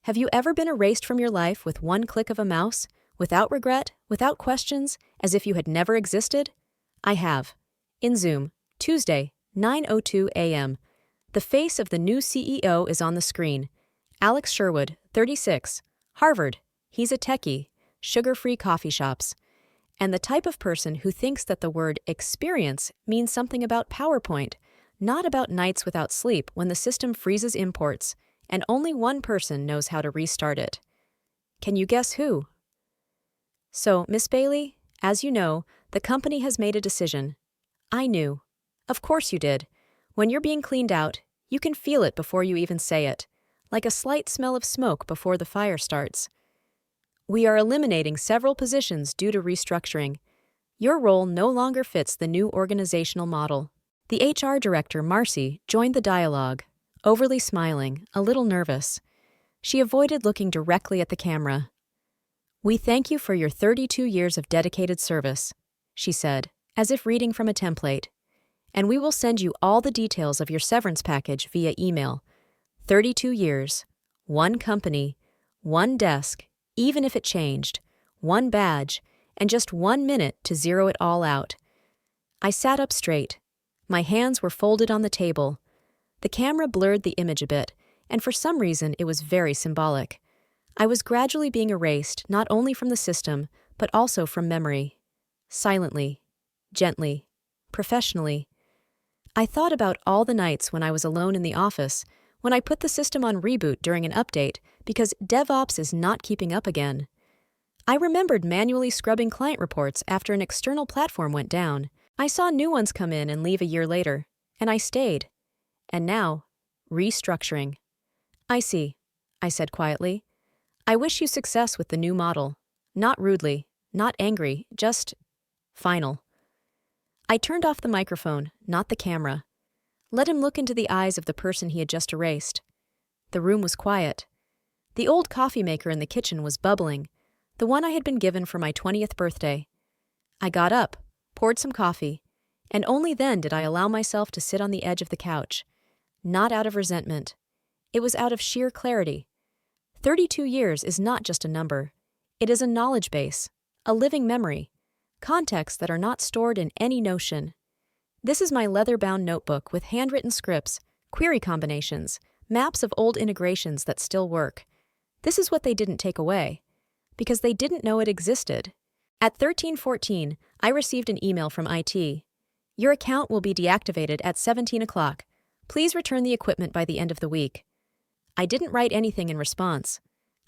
Have you ever been erased from your life with one click of a mouse, without regret, without questions, as if you had never existed? I have. In Zoom, Tuesday, 9:02 a.m. The face of the new CEO is on the screen. Alex Sherwood, 36, Harvard. He's a techie, sugar-free coffee shops. And the type of person who thinks that the word experience means something about PowerPoint, not about nights without sleep when the system freezes imports, and only one person knows how to restart it. Can you guess who? So, Miss Bailey, as you know, the company has made a decision. I knew. Of course you did. When you're being cleaned out, you can feel it before you even say it, like a slight smell of smoke before the fire starts. We are eliminating several positions due to restructuring. Your role no longer fits the new organizational model. The HR director, Marcy, joined the dialogue, overly smiling, a little nervous. She avoided looking directly at the camera. "We thank you for your 32 years of dedicated service," she said, as if reading from a template. "And we will send you all the details of your severance package via email. 32 years, one company, one desk, even if it changed, one badge, and just 1 minute to zero it all out." I sat up straight. My hands were folded on the table. The camera blurred the image a bit, and for some reason it was very symbolic. I was gradually being erased not only from the system, but also from memory. Silently, gently, professionally. I thought about all the nights when I was alone in the office, when I put the system on reboot during an update because DevOps is not keeping up again. I remembered manually scrubbing client reports after an external platform went down. I saw new ones come in and leave a year later, and I stayed. And now, restructuring. "I see," I said quietly. "I wish you success with the new model. Not rudely, not angry, just final." I turned off the microphone, not the camera. Let him look into the eyes of the person he had just erased. The room was quiet. The old coffee maker in the kitchen was bubbling, the one I had been given for my 20th birthday. I got up, poured some coffee, and only then did I allow myself to sit on the edge of the couch. Not out of resentment. It was out of sheer clarity. 32 years is not just a number. It is a knowledge base, a living memory, contexts that are not stored in any notion. This is my leather-bound notebook with handwritten scripts, query combinations, maps of old integrations that still work. This is what they didn't take away, because they didn't know it existed. At 13:14, I received an email from IT. "Your account will be deactivated at 17 o'clock. Please return the equipment by the end of the week." I didn't write anything in response.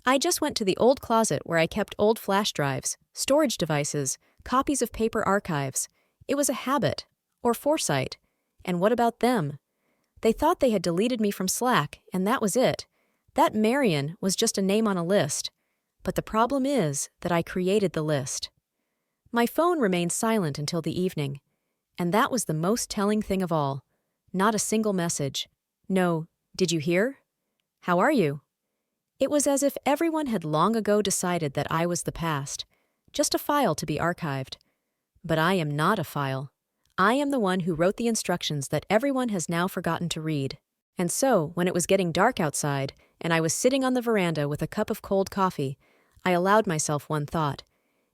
I just went to the old closet where I kept old flash drives, storage devices, copies of paper archives. It was a habit, or foresight. And what about them? They thought they had deleted me from Slack, and that was it. That Marion was just a name on a list. But the problem is that I created the list. My phone remained silent until the evening. And that was the most telling thing of all. Not a single message. No, "Did you hear? How are you?" It was as if everyone had long ago decided that I was the past, just a file to be archived. But I am not a file. I am the one who wrote the instructions that everyone has now forgotten to read. And so, when it was getting dark outside, and I was sitting on the veranda with a cup of cold coffee, I allowed myself one thought.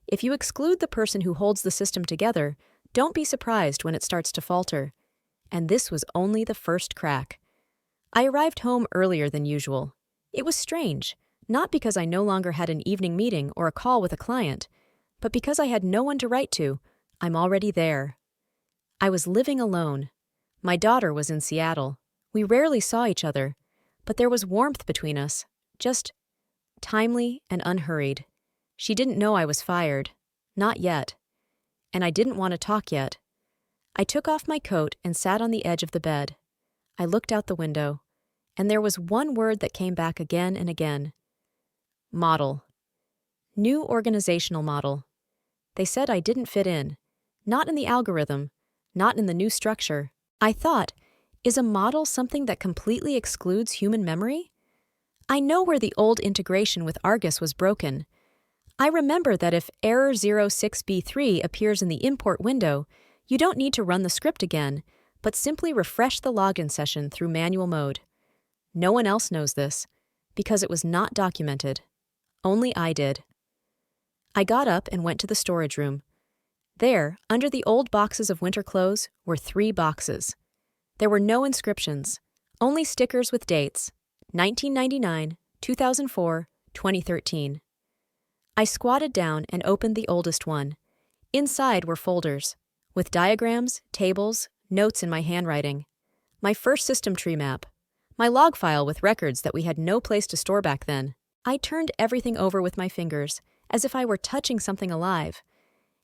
If you exclude the person who holds the system together, don't be surprised when it starts to falter. And this was only the first crack. I arrived home earlier than usual. It was strange, not because I no longer had an evening meeting or a call with a client, but because I had no one to write to. I'm already there. I was living alone. My daughter was in Seattle. We rarely saw each other, but there was warmth between us, just timely and unhurried. She didn't know I was fired. Not yet. And I didn't want to talk yet. I took off my coat and sat on the edge of the bed. I looked out the window, and there was one word that came back again and again. Model. New organizational model. They said I didn't fit in. Not in the algorithm. Not in the new structure. I thought, is a model something that completely excludes human memory? I know where the old integration with Argus was broken. I remember that if error 06B3 appears in the import window, you don't need to run the script again, but simply refresh the login session through manual mode. No one else knows this. because it was not documented. Only I did. I got up and went to the storage room. There, under the old boxes of winter clothes, were 3 boxes. There were no inscriptions, only stickers with dates: 1999, 2004, 2013. I squatted down and opened the oldest one. Inside were folders, with diagrams, tables, notes in my handwriting. My first system tree map. My log file with records that we had no place to store back then. I turned everything over with my fingers, as if I were touching something alive.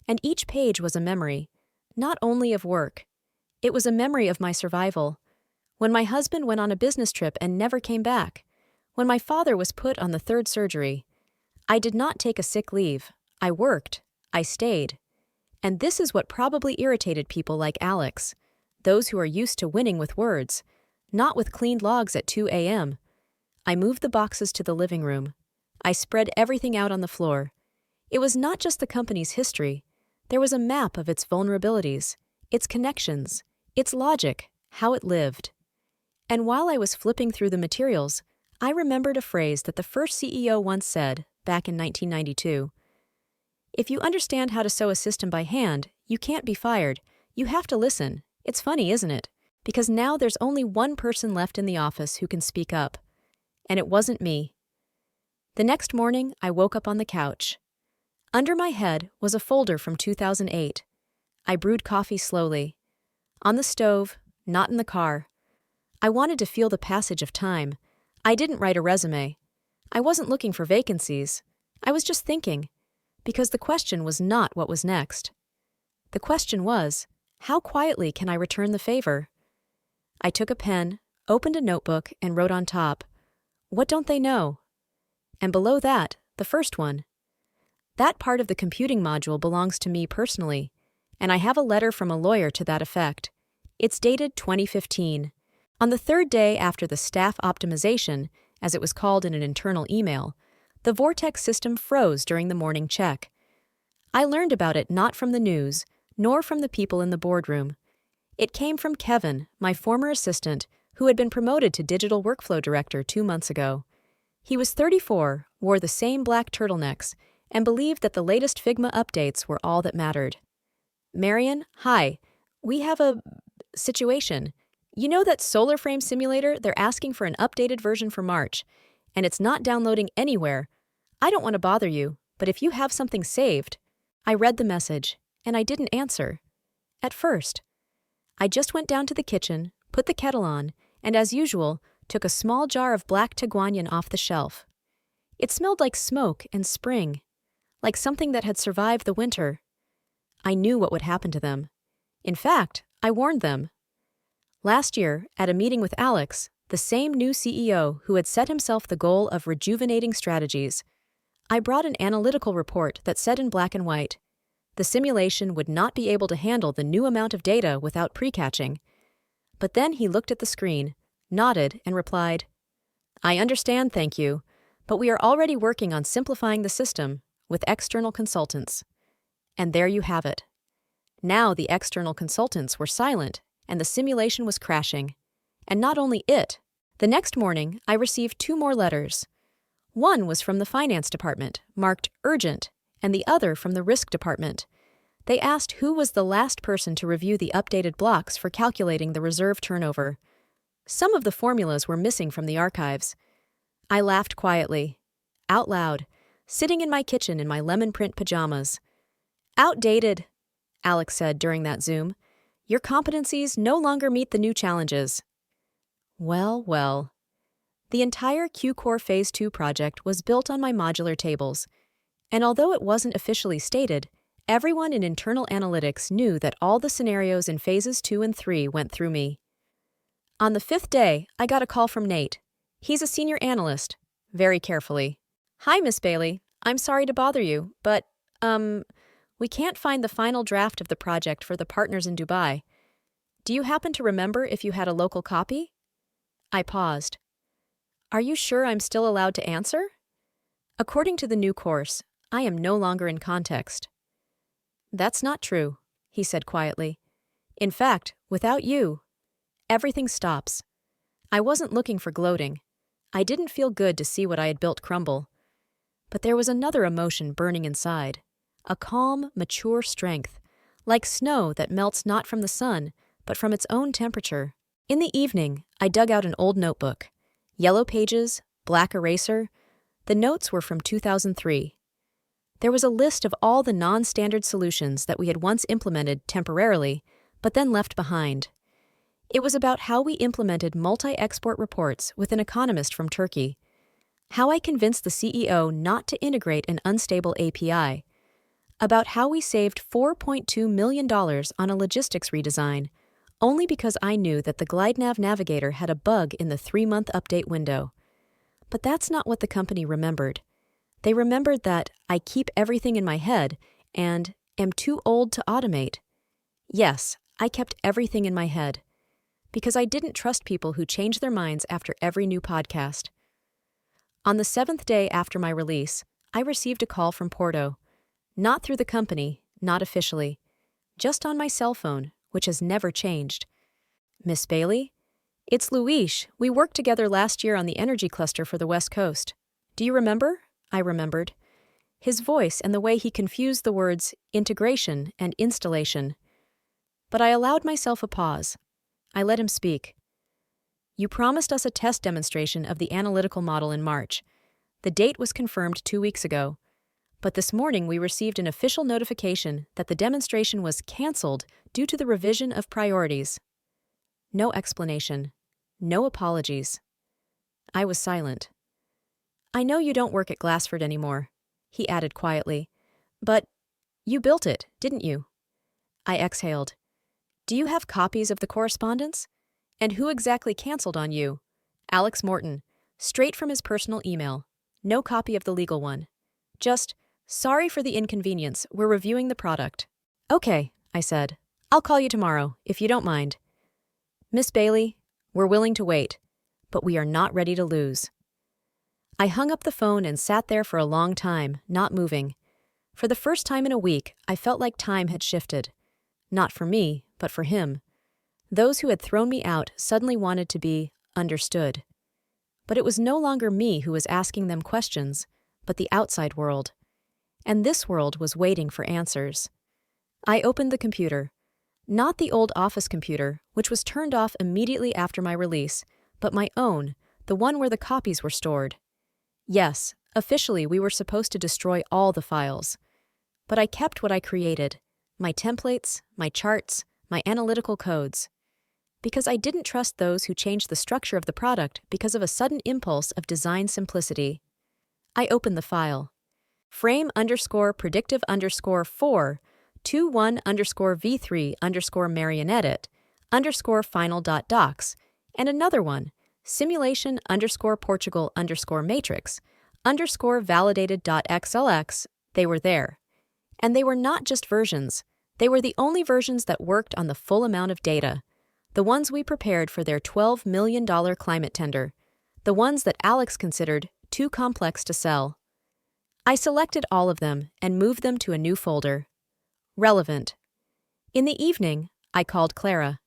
And each page was a memory, not only of work. It was a memory of my survival. When my husband went on a business trip and never came back. When my father was put on the 3rd surgery. I did not take a sick leave. I worked. I stayed. And this is what probably irritated people like Alex, those who are used to winning with words, not with cleaned logs at 2 a.m. I moved the boxes to the living room. I spread everything out on the floor. It was not just the company's history. There was a map of its vulnerabilities, its connections, its logic, how it lived. And while I was flipping through the materials, I remembered a phrase that the first CEO once said, back in 1992. If you understand how to sew a system by hand, you can't be fired. You have to listen. It's funny, isn't it? Because now there's only one person left in the office who can speak up. And it wasn't me. The next morning, I woke up on the couch. Under my head was a folder from 2008. I brewed coffee slowly. On the stove, not in the car. I wanted to feel the passage of time. I didn't write a resume. I wasn't looking for vacancies. I was just thinking. Because the question was not what was next. The question was, how quietly can I return the favor? I took a pen, opened a notebook, and wrote on top, "What don't they know?" And below that, the first one. That part of the computing module belongs to me personally, and I have a letter from a lawyer to that effect. It's dated 2015. On the 3rd day after the staff optimization, as it was called in an internal email, the Vortex system froze during the morning check. I learned about it not from the news, nor from the people in the boardroom. It came from Kevin, my former assistant, who had been promoted to Digital Workflow Director 2 months ago. He was 34, wore the same black turtlenecks, and believed that the latest Figma updates were all that mattered. "Marion, hi. We have a situation. You know that solar frame simulator? They're asking for an updated version for March, and it's not downloading anywhere. I don't want to bother you, but if you have something saved..." I read the message, and I didn't answer. At first. I just went down to the kitchen, put the kettle on, and as usual, took a small jar of black Tiguanyan off the shelf. It smelled like smoke and spring, like something that had survived the winter. I knew what would happen to them. In fact, I warned them. Last year, at a meeting with Alex, the same new CEO who had set himself the goal of rejuvenating strategies, I brought an analytical report that said in black and white, the simulation would not be able to handle the new amount of data without pre-catching. But then he looked at the screen, nodded, and replied, "I understand, thank you, but we are already working on simplifying the system with external consultants." And there you have it. Now the external consultants were silent, and the simulation was crashing. And not only it. The next morning, I received 2 more letters. One was from the finance department, marked urgent, and the other from the risk department. They asked who was the last person to review the updated blocks for calculating the reserve turnover. Some of the formulas were missing from the archives. I laughed quietly, out loud, sitting in my kitchen in my lemon print pajamas. "Outdated," Alex said during that Zoom. "Your competencies no longer meet the new challenges." Well, well. The entire Q-Core Phase 2 project was built on my modular tables, and although it wasn't officially stated, everyone in internal analytics knew that all the scenarios in Phases 2 and 3 went through me. On the 5th day, I got a call from Nate. He's a senior analyst. Very carefully. "Hi, Miss Bailey. I'm sorry to bother you, but, we can't find the final draft of the project for the partners in Dubai. Do you happen to remember if you had a local copy?" I paused. "Are you sure I'm still allowed to answer?" According to the new course, I am no longer in context. "That's not true," he said quietly. "In fact, without you, everything stops. I wasn't looking for gloating. I didn't feel good to see what I had built crumble. But there was another emotion burning inside, a calm, mature strength, like snow that melts not from the sun, but from its own temperature. In the evening, I dug out an old notebook. Yellow pages, black eraser. The notes were from 2003. There was a list of all the non-standard solutions that we had once implemented temporarily, but then left behind. It was about how we implemented multi-export reports with an economist from Turkey, how I convinced the CEO not to integrate an unstable API, about how we saved $4.2 million on a logistics redesign, only because I knew that the GlideNav navigator had a bug in the 3-month update window. But that's not what the company remembered. They remembered that I keep everything in my head and am too old to automate. Yes, I kept everything in my head, because I didn't trust people who change their minds after every new podcast. On the 7th day after my release, I received a call from Porto. Not through the company, not officially. Just on my cell phone, which has never changed. Miss Bailey? It's Luis. We worked together last year on the energy cluster for the West Coast. Do you remember? I remembered. His voice and the way he confused the words integration and installation. But I allowed myself a pause. I let him speak. You promised us a test demonstration of the analytical model in March. The date was confirmed 2 weeks ago. But this morning we received an official notification that the demonstration was cancelled due to the revision of priorities. No explanation. No apologies. I was silent. I know you don't work at Glasford anymore, he added quietly. But you built it, didn't you? I exhaled. Do you have copies of the correspondence? And who exactly cancelled on you? Alex Morton, straight from his personal email. No copy of the legal one. Just, sorry for the inconvenience, we're reviewing the product. Okay, I said. I'll call you tomorrow, if you don't mind. Miss Bailey, we're willing to wait, but we are not ready to lose. I hung up the phone and sat there for a long time, not moving. For the first time in a week, I felt like time had shifted. Not for me, but for him. Those who had thrown me out suddenly wanted to be understood. But it was no longer me who was asking them questions, but the outside world. And this world was waiting for answers. I opened the computer. Not the old office computer, which was turned off immediately after my release, but my own, the one where the copies were stored. Yes, officially we were supposed to destroy all the files. But I kept what I created, my templates, my charts, my analytical codes. Because I didn't trust those who changed the structure of the product because of a sudden impulse of design simplicity. I opened the file. frame_predictive_4 21_v3 marionette _final.docs, and another one, simulation_Portugal_matrix _validated.xlx. They were there. And they were not just versions. They were the only versions that worked on the full amount of data. The ones we prepared for their $12 million climate tender. The ones that Alex considered too complex to sell. I selected all of them and moved them to a new folder. Relevant. In the evening, I called Clara.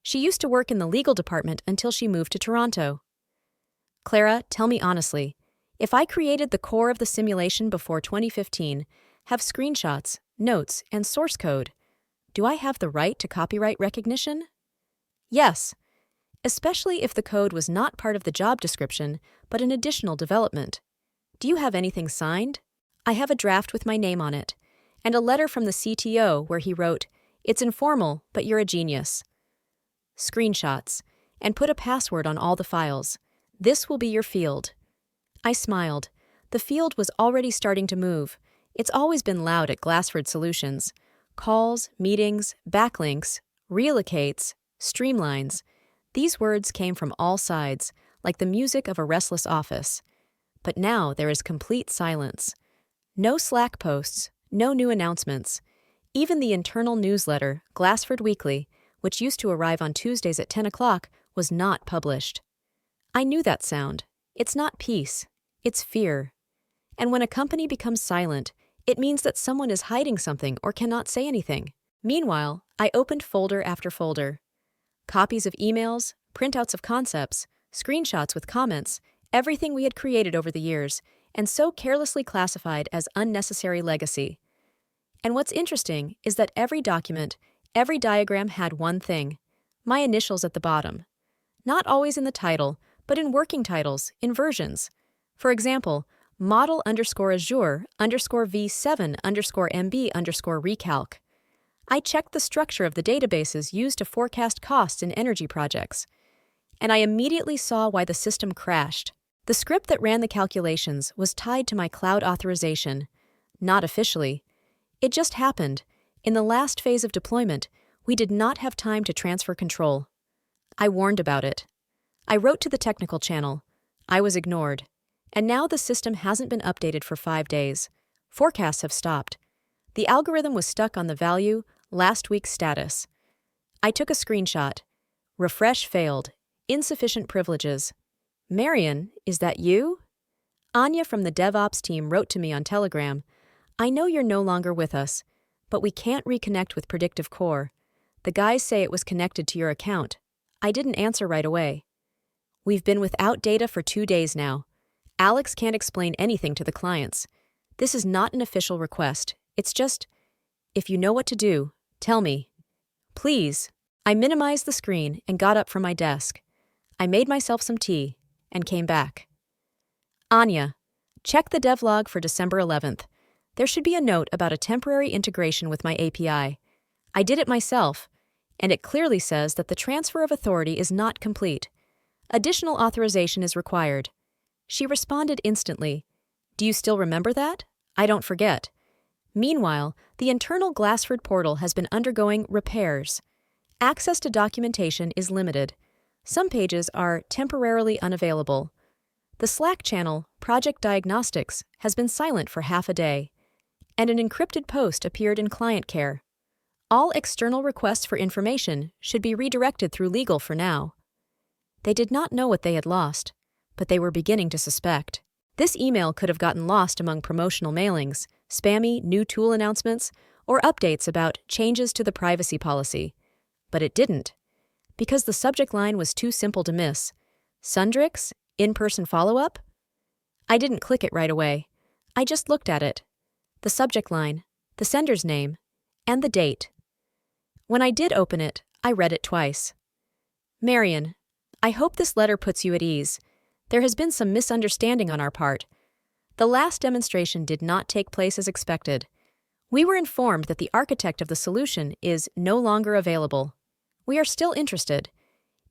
She used to work in the legal department until she moved to Toronto. Clara, tell me honestly, if I created the core of the simulation before 2015, have screenshots, notes, and source code, do I have the right to copyright recognition? Yes, especially if the code was not part of the job description, but an additional development. Do you have anything signed? I have a draft with my name on it, and a letter from the CTO where he wrote, "It's informal, but you're a genius." Screenshots, and put a password on all the files. This will be your field. I smiled. The field was already starting to move. It's always been loud at Glasford Solutions. Calls, meetings, backlinks, relocates, streamlines. These words came from all sides, like the music of a restless office. But now there is complete silence. No Slack posts, no new announcements. Even the internal newsletter, Glasford Weekly, which used to arrive on Tuesdays at 10 o'clock, was not published. I knew that sound. It's not peace. It's fear. And when a company becomes silent, it means that someone is hiding something or cannot say anything. Meanwhile, I opened folder after folder. Copies of emails, printouts of concepts, screenshots with comments, everything we had created over the years, and so carelessly classified as unnecessary legacy. And what's interesting is that every document, every diagram had one thing: my initials at the bottom. Not always in the title, but in working titles, in versions. For example, model_Azure_V7_MB_recalc. I checked the structure of the databases used to forecast costs in energy projects. And I immediately saw why the system crashed. The script that ran the calculations was tied to my cloud authorization. Not officially. It just happened. In the last phase of deployment, we did not have time to transfer control. I warned about it. I wrote to the technical channel. I was ignored. And now the system hasn't been updated for 5 days. Forecasts have stopped. The algorithm was stuck on the value, last week's status. I took a screenshot. Refresh failed. Insufficient privileges. Marion, is that you? Anya from the DevOps team wrote to me on Telegram. I know you're no longer with us, but we can't reconnect with Predictive Core. The guys say it was connected to your account. I didn't answer right away. We've been without data for 2 days now. Alex can't explain anything to the clients. This is not an official request. It's just, if you know what to do, tell me. Please. I minimized the screen and got up from my desk. I made myself some tea and came back. Anya, check the devlog for December 11th. There should be a note about a temporary integration with my API. I did it myself, and it clearly says that the transfer of authority is not complete. Additional authorization is required. She responded instantly. Do you still remember that? I don't forget. Meanwhile, the internal Glasford portal has been undergoing repairs. Access to documentation is limited. Some pages are temporarily unavailable. The Slack channel, Project Diagnostics, has been silent for half a day, and an encrypted post appeared in client care. All external requests for information should be redirected through legal for now. They did not know what they had lost, but they were beginning to suspect. This email could have gotten lost among promotional mailings, spammy new tool announcements, or updates about changes to the privacy policy. But it didn't, because the subject line was too simple to miss. Sundrix? In-person follow-up? I didn't click it right away. I just looked at it. The subject line, the sender's name, and the date. When I did open it, I read it twice. Marion, I hope this letter puts you at ease. There has been some misunderstanding on our part. The last demonstration did not take place as expected. We were informed that the architect of the solution is no longer available. We are still interested.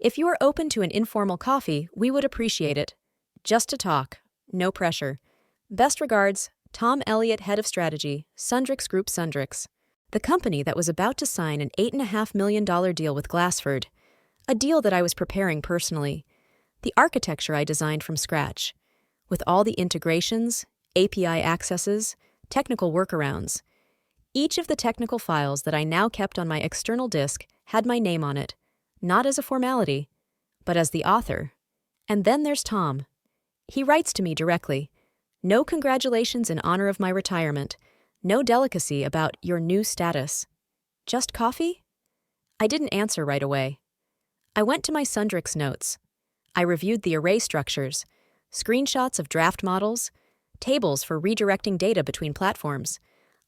If you are open to an informal coffee, we would appreciate it. Just to talk. No pressure. Best regards, Tom Elliott, Head of Strategy, Sundrix Group Sundrix. The company that was about to sign an $8.5 million deal with Glasford. A deal that I was preparing personally. The architecture I designed from scratch. With all the integrations, API accesses, technical workarounds. Each of the technical files that I now kept on my external disk had my name on it, not as a formality, but as the author. And then there's Tom. He writes to me directly. No congratulations in honor of my retirement. No delicacy about your new status. Just coffee? I didn't answer right away. I went to my Sundrix notes. I reviewed the array structures, screenshots of draft models, tables for redirecting data between platforms,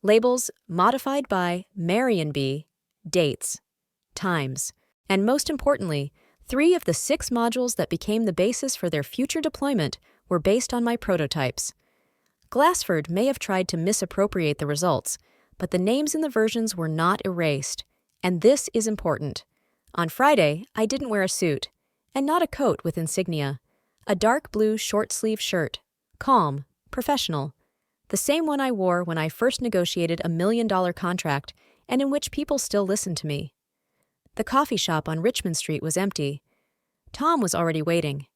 labels modified by Marion B, dates, times, and most importantly, 3 of the 6 modules that became the basis for their future deployment were based on my prototypes. Glasford may have tried to misappropriate the results, but the names in the versions were not erased, and this is important. On Friday, I didn't wear a suit, and not a coat with insignia. A dark blue short-sleeve shirt, calm, professional, the same one I wore when I first negotiated a $1 million contract and in which people still listened to me. The coffee shop on Richmond Street was empty. Tom was already waiting.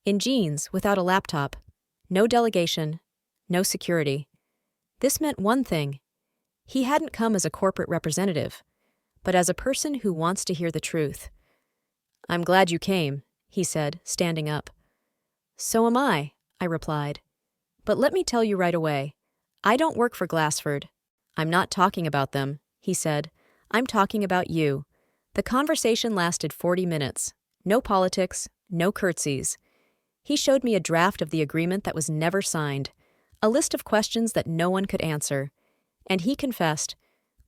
In jeans, without a laptop. No delegation. No security. This meant one thing. He hadn't come as a corporate representative, but as a person who wants to hear the truth. I'm glad you came, he said, standing up. So am I replied. But let me tell you right away. I don't work for Glasford. I'm not talking about them, he said. I'm talking about you. The conversation lasted 40 minutes. No politics, no curtsies. He showed me a draft of the agreement that was never signed, a list of questions that no one could answer. And he confessed,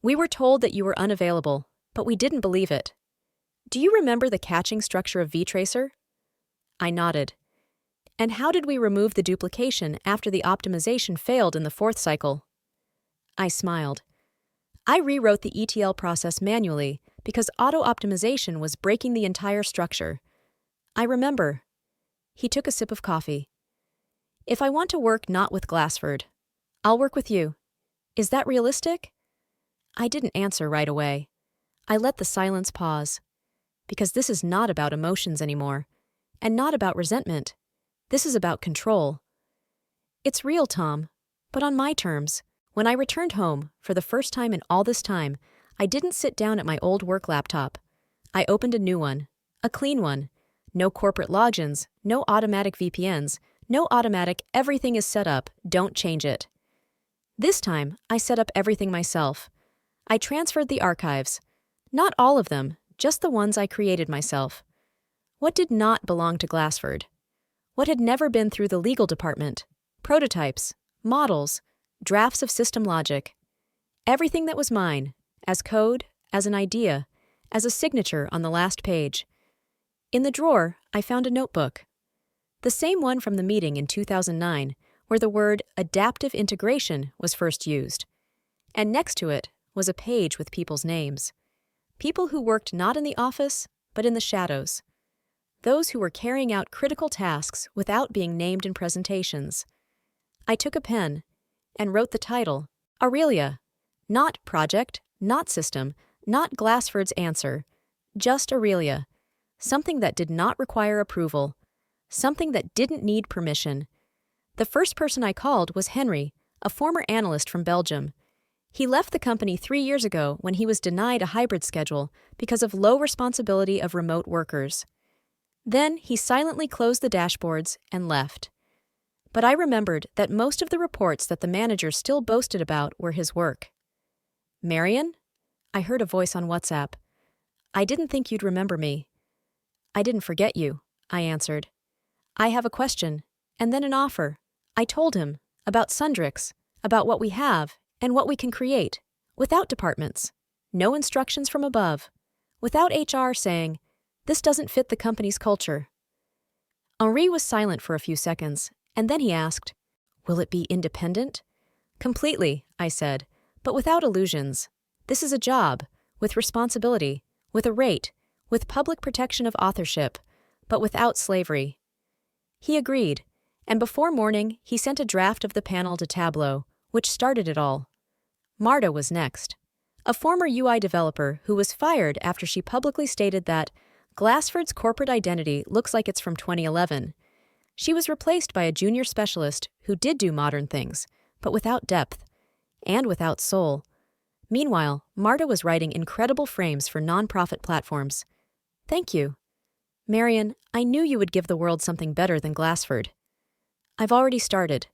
"We were told that you were unavailable, but we didn't believe it. Do you remember the catching structure of vTracer?" I nodded. "And how did we remove the duplication after the optimization failed in the fourth cycle?" I smiled. "I rewrote the ETL process manually because auto-optimization was breaking the entire structure. I remember." He took a sip of coffee. "If I want to work not with Glasford, I'll work with you. Is that realistic?" I didn't answer right away. I let the silence pause. Because this is not about emotions anymore, and not about resentment. This is about control. "It's real, Tom, but on my terms." When I returned home, for the first time in all this time, I didn't sit down at my old work laptop. I opened a new one, a clean one. No corporate logins, no automatic VPNs, no automatic everything is set up, don't change it. This time, I set up everything myself. I transferred the archives. Not all of them, just the ones I created myself. What did not belong to Glasford? What had never been through the legal department? Prototypes, models, drafts of system logic. Everything that was mine, as code, as an idea, as a signature on the last page. In the drawer, I found a notebook. The same one from the meeting in 2009, where the word adaptive integration was first used. And next to it was a page with people's names. People who worked not in the office, but in the shadows. Those who were carrying out critical tasks without being named in presentations. I took a pen and wrote the title, Aurelia. Not project, not system, not Glasford's answer. Just Aurelia. Something that did not require approval. Something that didn't need permission. The first person I called was Henry, a former analyst from Belgium. He left the company 3 years ago when he was denied a hybrid schedule because of low responsibility of remote workers. Then he silently closed the dashboards and left. But I remembered that most of the reports that the manager still boasted about were his work. "Marion?" I heard a voice on WhatsApp. "I didn't think you'd remember me." "I didn't forget you," I answered. "I have a question, and then an offer." I told him about Sundrix, about what we have and what we can create, without departments, no instructions from above, without HR saying, "This doesn't fit the company's culture." Henri was silent for a few seconds, and then he asked, "Will it be independent?" "Completely," I said, "but without illusions. This is a job, with responsibility, with a rate, with public protection of authorship, but without slavery." He agreed, and before morning he sent a draft of the panel to Tableau, which started it all. Marta was next, a former UI developer who was fired after she publicly stated that Glasford's corporate identity looks like it's from 2011. She was replaced by a junior specialist who did do modern things, but without depth, and without soul. Meanwhile, Marta was writing incredible frames for nonprofit platforms. "Thank you. Marion, I knew you would give the world something better than Glasford." "I've already started."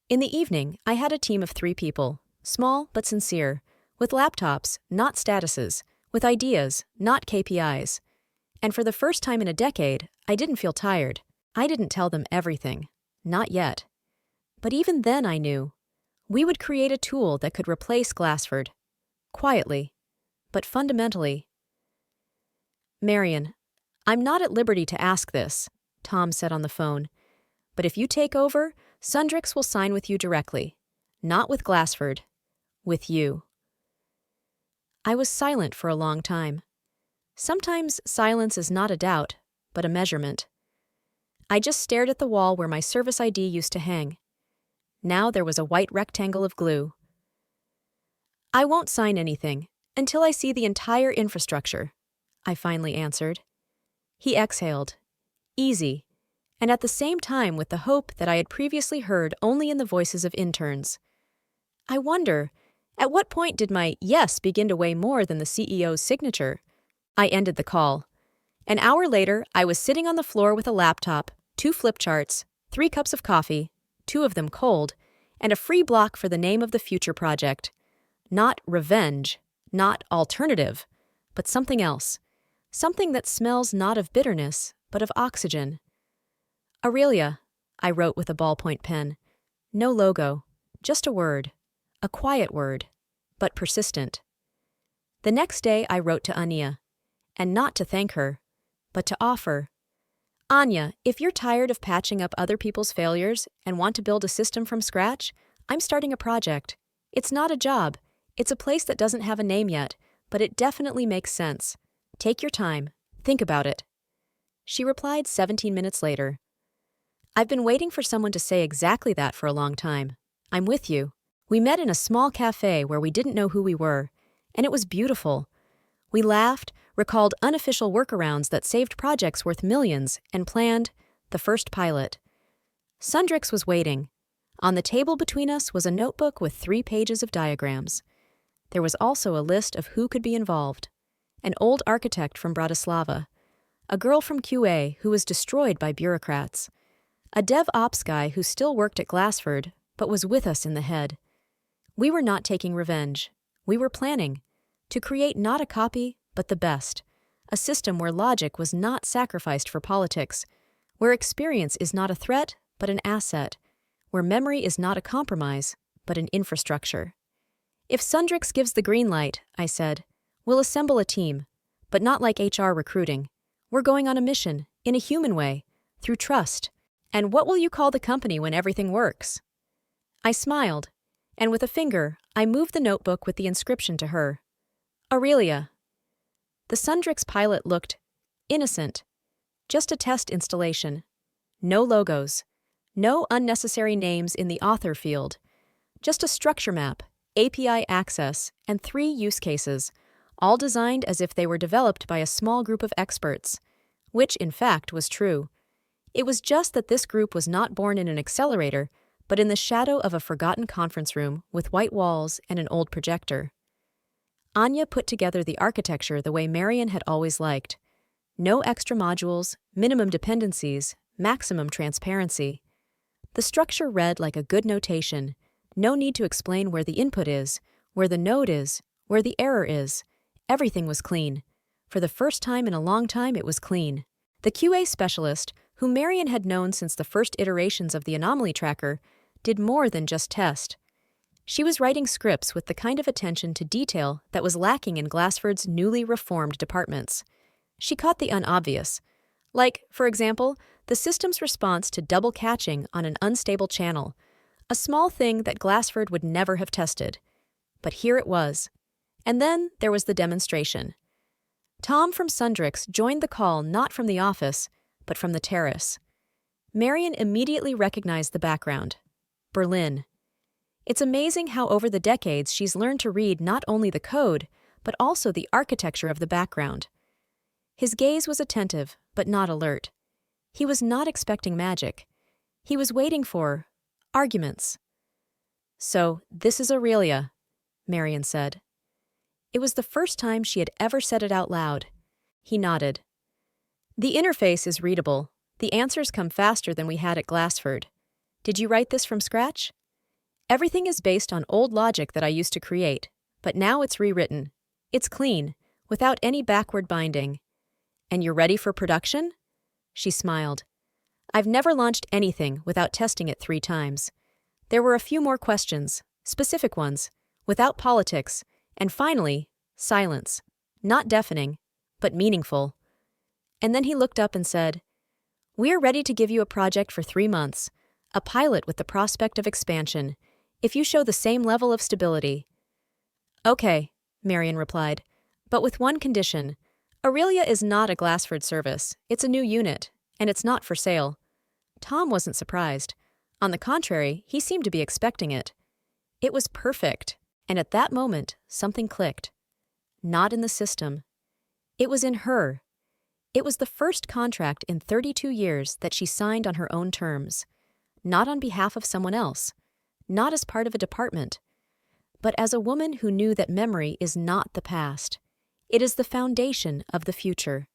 In the evening, I had a team of 3 people, small but sincere, with laptops, not statuses, with ideas, not KPIs. And for the first time in a decade, I didn't feel tired. I didn't tell them everything. Not yet. But even then I knew. We would create a tool that could replace Glasford. Quietly. But fundamentally. "Marion, I'm not at liberty to ask this," Tom said on the phone. "But if you take over, Sundrix will sign with you directly. Not with Glasford. With you." I was silent for a long time. Sometimes silence is not a doubt, but a measurement. I just stared at the wall where my service ID used to hang. Now there was a white rectangle of glue. "I won't sign anything until I see the entire infrastructure," I finally answered. He exhaled, easy, and at the same time with the hope that I had previously heard only in the voices of interns. I wonder, at what point did my yes begin to weigh more than the CEO's signature? I ended the call. An hour later, I was sitting on the floor with a laptop, 2 flip charts, 3 cups of coffee, 2 of them cold, and a free block for the name of the future project. Not revenge, not alternative, but something else. Something that smells not of bitterness, but of oxygen. Aurelia, I wrote with a ballpoint pen. No logo, just a word. A quiet word, but persistent. The next day I wrote to Anya, and not to thank her, but to offer. Anya, if you're tired of patching up other people's failures and want to build a system from scratch, I'm starting a project. It's not a job. It's a place that doesn't have a name yet, but it definitely makes sense. Take your time. Think about it. She replied 17 minutes later. I've been waiting for someone to say exactly that for a long time. I'm with you. We met in a small cafe where we didn't know who we were, and it was beautiful. We laughed, recalled unofficial workarounds that saved projects worth millions, and planned the first pilot. Sundrix was waiting. On the table between us was a notebook with 3 pages of diagrams. There was also a list of who could be involved. An old architect from Bratislava, a girl from QA who was destroyed by bureaucrats, a DevOps guy who still worked at Glasford but was with us in the head. We were not taking revenge. We were planning to create not a copy, but the best, a system where logic was not sacrificed for politics, where experience is not a threat, but an asset, where memory is not a compromise, but an infrastructure. If Sundrix gives the green light, I said, we'll assemble a team, but not like HR recruiting. We're going on a mission, in a human way, through trust. And what will you call the company when everything works? I smiled, and with a finger, I moved the notebook with the inscription to her. Aurelia. The Sundrix pilot looked innocent. Just a test installation. No logos. No unnecessary names in the author field. Just a structure map, API access, and 3 use cases, all designed as if they were developed by a small group of experts, which, in fact, was true. It was just that this group was not born in an accelerator, but in the shadow of a forgotten conference room with white walls and an old projector. Anya put together the architecture the way Marion had always liked. No extra modules, minimum dependencies, maximum transparency. The structure read like a good notation. No need to explain where the input is, where the node is, where the error is. Everything was clean. For the first time in a long time, it was clean. The QA specialist, whom Marion had known since the first iterations of the anomaly tracker, did more than just test. She was writing scripts with the kind of attention to detail that was lacking in Glasford's newly reformed departments. She caught the unobvious. Like, for example, the system's response to double catching on an unstable channel, a small thing that Glasford would never have tested. But here it was. And then there was the demonstration. Tom from Sundrix joined the call not from the office, but from the terrace. Marion immediately recognized the background. Berlin. It's amazing how over the decades she's learned to read not only the code, but also the architecture of the background. His gaze was attentive, but not alert. He was not expecting magic. He was waiting for arguments. So, this is Aurelia, Marion said. It was the first time she had ever said it out loud. He nodded. The interface is readable. The answers come faster than we had at Glasford. Did you write this from scratch? Everything is based on old logic that I used to create, but now it's rewritten. It's clean, without any backward binding. And you're ready for production? She smiled. I've never launched anything without testing it 3 times. There were a few more questions, specific ones, without politics, and finally, silence. Not deafening, but meaningful. And then he looked up and said, We're ready to give you a project for 3 months, a pilot with the prospect of expansion, if you show the same level of stability. Okay, Marion replied, but with one condition. Aurelia is not a Glasford service. It's a new unit, and it's not for sale. Tom wasn't surprised. On the contrary, he seemed to be expecting it. It was perfect, and at that moment, something clicked. Not in the system. It was in her. It was the first contract in 32 years that she signed on her own terms, not on behalf of someone else, not as part of a department, but as a woman who knew that memory is not the past. It is the foundation of the future.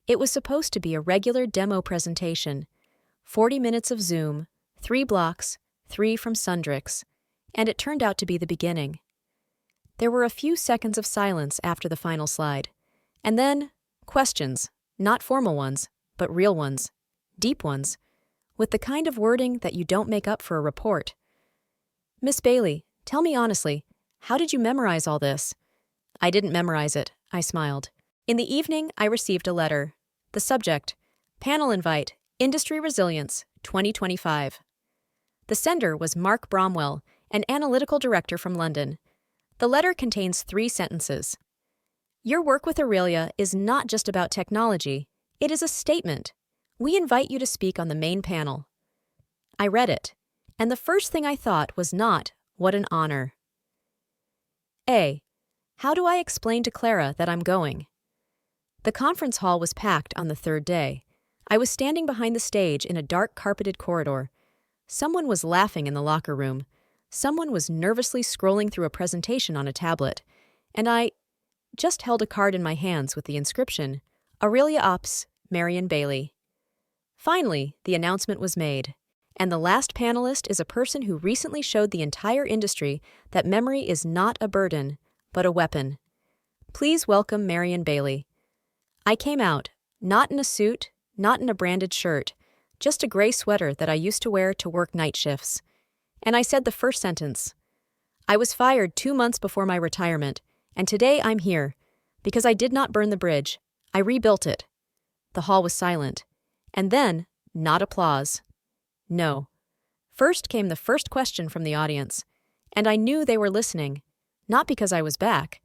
It was supposed to be a regular demo presentation, 40 minutes of Zoom, 3 blocks, 3 from Sundrix, and it turned out to be the beginning. There were a few seconds of silence after the final slide, and then questions, not formal ones, but real ones, deep ones. with the kind of wording that you don't make up for a report. "Miss Bailey, tell me honestly, how did you memorize all this?" "I didn't memorize it," I smiled. In the evening, I received a letter. The subject: Panel Invite, Industry Resilience, 2025. The sender was Mark Bromwell, an analytical director from London. The letter contains 3 sentences. "Your work with Aurelia is not just about technology, it is a statement. We invite you to speak on the main panel." I read it, and the first thing I thought was not, "What an honor." A. How do I explain to Clara that I'm going? The conference hall was packed on the 3rd day. I was standing behind the stage in a dark carpeted corridor. Someone was laughing in the locker room. Someone was nervously scrolling through a presentation on a tablet. And I just held a card in my hands with the inscription, Aurelia Ops, Marion Bailey. Finally, the announcement was made. And the last panelist is a person who recently showed the entire industry that memory is not a burden, but a weapon. Please welcome Marion Bailey. I came out, not in a suit, not in a branded shirt, just a gray sweater that I used to wear to work night shifts. And I said the first sentence. I was fired 2 months before my retirement, and today I'm here, because I did not burn the bridge. I rebuilt it. The hall was silent. And then, not applause. No. First came the first question from the audience, and I knew they were listening, not because I was back,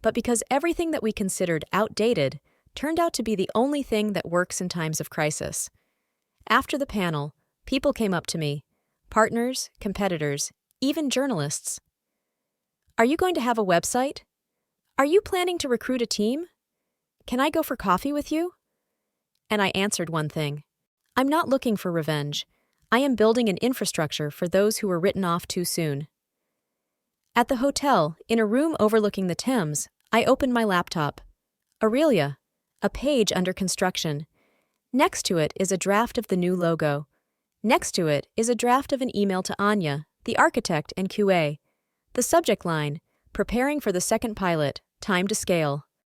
but because everything that we considered outdated turned out to be the only thing that works in times of crisis. After the panel, people came up to me, partners, competitors, even journalists. Are you going to have a website? Are you planning to recruit a team? Can I go for coffee with you? And I answered one thing. I'm not looking for revenge. I am building an infrastructure for those who were written off too soon. At the hotel, in a room overlooking the Thames, I opened my laptop. Aurelia, a page under construction. Next to it is a draft of the new logo. Next to it is a draft of an email to Anya, the architect and QA. The subject line, preparing for the second pilot, time to scale.